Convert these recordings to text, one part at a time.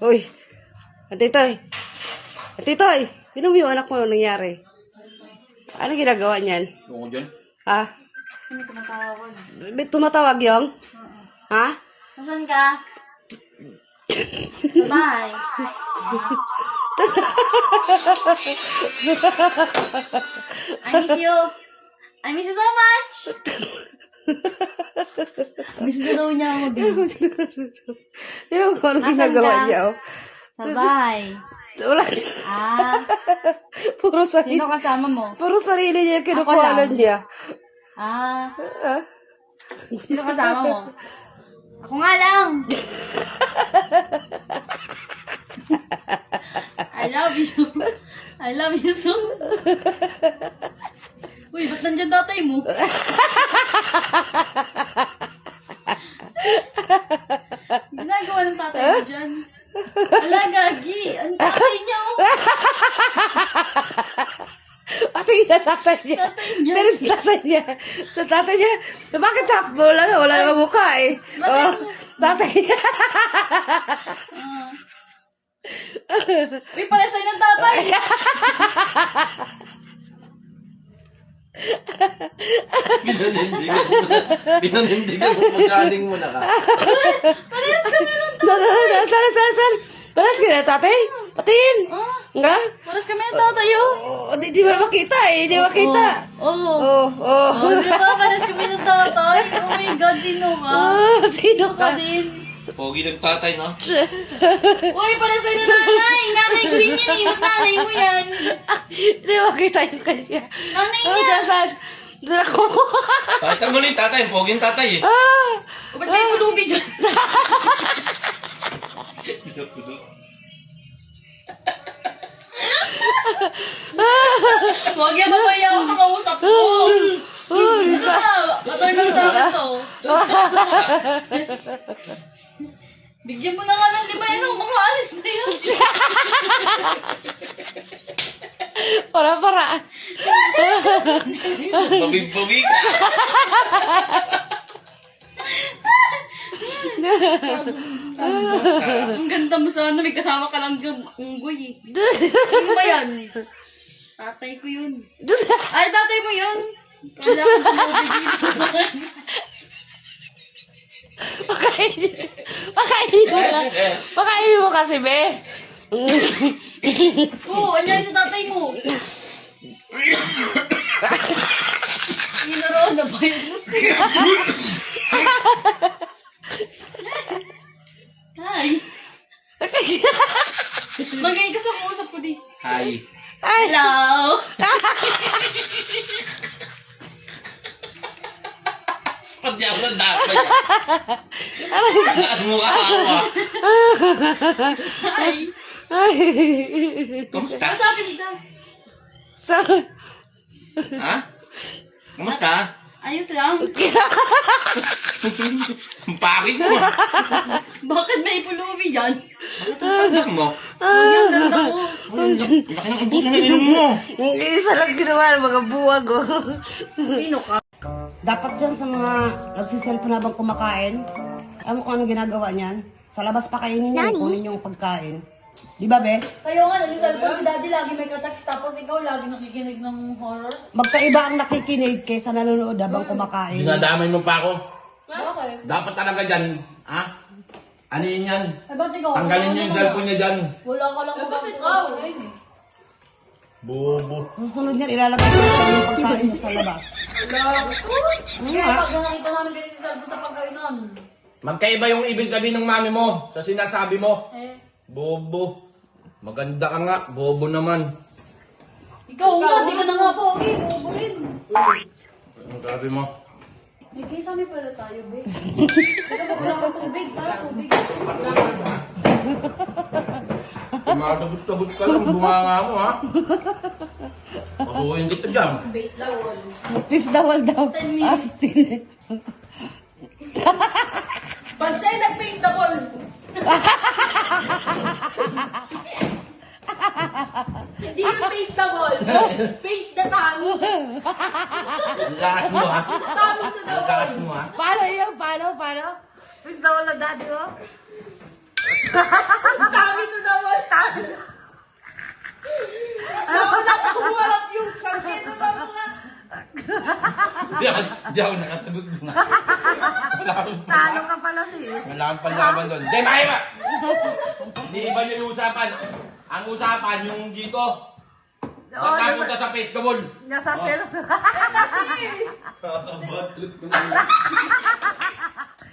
Uy, Ate Toy. Ate Toy, tinan mo yung anak mo nangyari. Ano ginagawa niyan? Ako dyan? Ha? Ano tumatawag? May tumatawag yung? Ha? Nasaan ka? Sa bahay. I miss you. I miss you so much. Miss na daw niya ako din. Yung ano Nasaan ginagawa ka? niya, oh. Sa bahay. Wala. Ah, Puro sarili. sino kasama mo? Puro sarili niya yung Ako kinukuhanan lang. niya. Ah, Ah. sino kasama mo? Ako nga lang. I love you. I love you so much. Uy, ba't nandyan tatay mo? Ginagawa ng tatay mo dyan. Ala, gagi. Ang tatay niya, oh. Ate yung tatay niya. Tatay niya. Pero sa tatay niya. Sa tatay niya. Bakit wala na? Wala na mukha eh. Oh, tatay niya. Uy, pala sa'yo ng tatay. Pinanindigan mo magkaling mo na ka. Saan? Paras ka na, tatay? Patiin. Ah, Nga? paras kami ng tatay, oh. Oh, di mo makita eh. Di makita. Oo. Oh, oh. Oh, di ba? Paras kami ng tatay. Oh my God, sino ka? Ah, sino Ka ka? din. Pogi ng tatay, no? Uy, para sa'yo na nanay. Nanay ko rin yan, eh. Ba't nanay mo yan? Di makita yung kanya. Nanay Oh, niya. saan? Saan ako? Pakita mo lang yung tatay. Pogi ng tatay, eh. Ah! Ba't kayo pulubi dyan? Huwag yan mamaya ako sa kausap ko. Oh, Ano ba? Atoy ng tawag to. Bigyan mo na nga ng 5 yan. Makaalis na yan. para. Pogi ka. Ang ganda mo sana. May kasama ka lang dyan. Unggoy eh. Ano ba yan? Tatay ko yun. Ay, tatay mo yun. Wala akong pulubi dito. Pakainin mo kasi, be. Oo, andyan sa tatay mo. Inaroon na ba yun? Hi. Magay ka sa kausap ko di. Hi. Hello. Ba't di ako nandasay? Nakas mo ka ako, Hi. Ay. Kamusta? Masabi mo ka. Sa... Ha? Kamusta? Ayos lang. Ang pangit mo. Bakit may pulubi dyan? Anak mo. Ang ganda ko. Laki ng ubusan na ilong mo. Ang isa lang ginawa ng mga buwag, oh. Sino ka? Dapat dyan sa mga nagsiselfon habang kumakain, alam mo kung anong ginagawa niyan? Sa labas pa kainin niyo, kunin yung pagkain. Di ba, be? Kayo nga, nag-cellphone si daddy lagi may katext tapos ikaw lagi nakikinig ng horror. Magkaiba ang nakikinig kaysa nanonood habang kumakain. Dinadamay mo pa ako. Bakit? Dapat talaga dyan, ha? Ano yun yan? Eh, ba't ikaw? Tanggalin niyo yung cellphone niya dyan. Wala ka lang magamit sa ngayon eh. Bobo. Susunod niyan, ilalagay ko sa yung pagkain mo sa labas. Kaya pag nakita namin ganito sa cellphone sa pagkainan. Magkaiba yung ibig sabihin ng mami mo sa sinasabi mo. Eh, Bobo. Maganda ka nga, bobo naman. ikaw nga, di ka na nga pogi, bobo rin. Ang sabi mo? May kisame pala tayo, be. Teka, wala akong tubig. Tara, tubig. Tumatabot-tabot ka lang, bumanga mo ha. Pasuhin kita dyan. Base lawal. Please dawal daw. 10 minutes. Sine. Pag siya'y nag-face the ball. Hindi yung face the ball. Face the tummy. Ang lakas mo ha. Tummy to the Ang lakas mo ha. Paano yun? Paano? Please dawal na daddy, oh. Tummy Di ako nakasagot doon. Talo ka pala eh. Wala kang panlaban doon. Hindi, Mahima! Hindi ba niyo yung usapan? Ang usapan, yung dito. Magkakot ka sa festival. Nasa sir.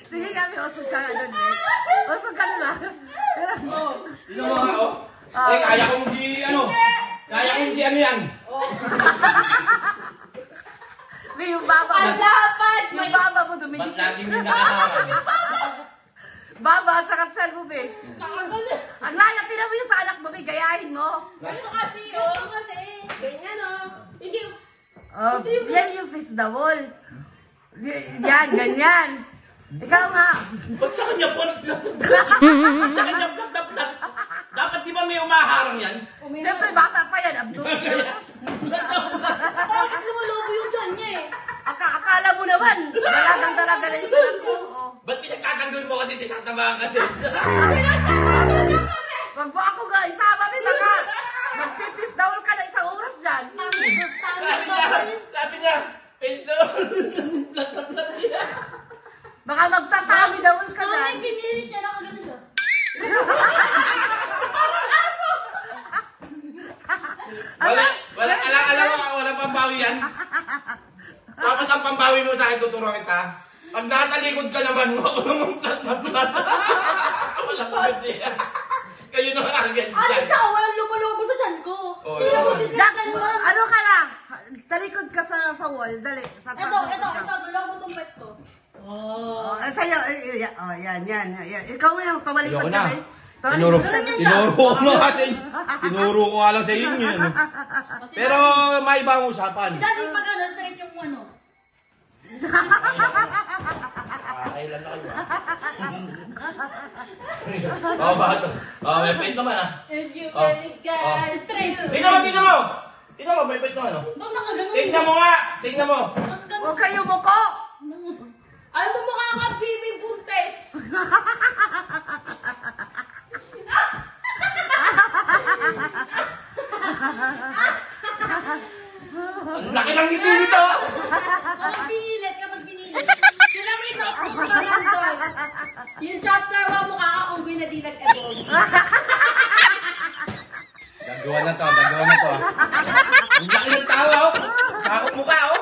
Sige kami, usog ka nga doon eh. Usog ka na. Pero, Tignan mo nga, oh. Kaya kong di, ano? Kaya kong di, ano yan? may yung baba mo. Yung baba mo Ba't dumidikit. laging yung nakaharap? Baba at saka chan mo, be. Ang laya, tinan mo yung sa anak mo, be. Gayahin mo. Yan yung face the wall. Yan, ganyan. Ikaw nga. Ba't sa kanya po? Sa kanya po? Dapat di ba may umaharang yan? Siyempre, bata pa yan. Abdul. Bakit lumulubo yung dyan niya eh? Akala mo naman. Dalagang talaga na yung anak ko. Oh. Ba't pinagkatanggol mo kasi tinatamaan ka din? Wag mo ako nga, isama mo ka. Magpipis daw ka na isang oras dyan. Sabi niya, festival. Baka magtatami daw ka Kung may dyan. pinilit niya, nakagano siya. Wala pambawi yan. Dapat ang pambawi mo sa akin, tuturuan kita. Pag nakatalikod ka naman mo, ako naman plat. Wala ko kasi. Kayo na agad Ano dyan. sa walang lumulubo sa tiyan ko? Oh, Tira mo, yeah. discount mo. Ano ka lang? Talikod ka sa wall. Dali. Sa Ito, dalawa mo itong bet ko. Oh, sa'yo. Yan. Ikaw mo yung tumalikod Ayoko na. ka. Tinuro ko na kasi. Tinuro ko nga lang sa inyo. Ano. Pero may ibang usapan. Dati pag ano, straight yung ano. Kailan na kayo ba? Bato. May pait naman ah. If you Oh. get straight. Tingnan mo! Tingnan mo, may pait naman oh. Bang nakagano? Tingnan mo nga! Tingnan mo! Huwag kayo muko. Ay, mumukha ka, Bibi Buntes. Ang laki ng ngiti nito! Kapag pinilit, Yung nakita ko ka lang doon. Yung chapter 1, mukha ka unggoy na di nag-evolve. Gagawa na to. Ang laki ng tao oh! Sakot mukha oh!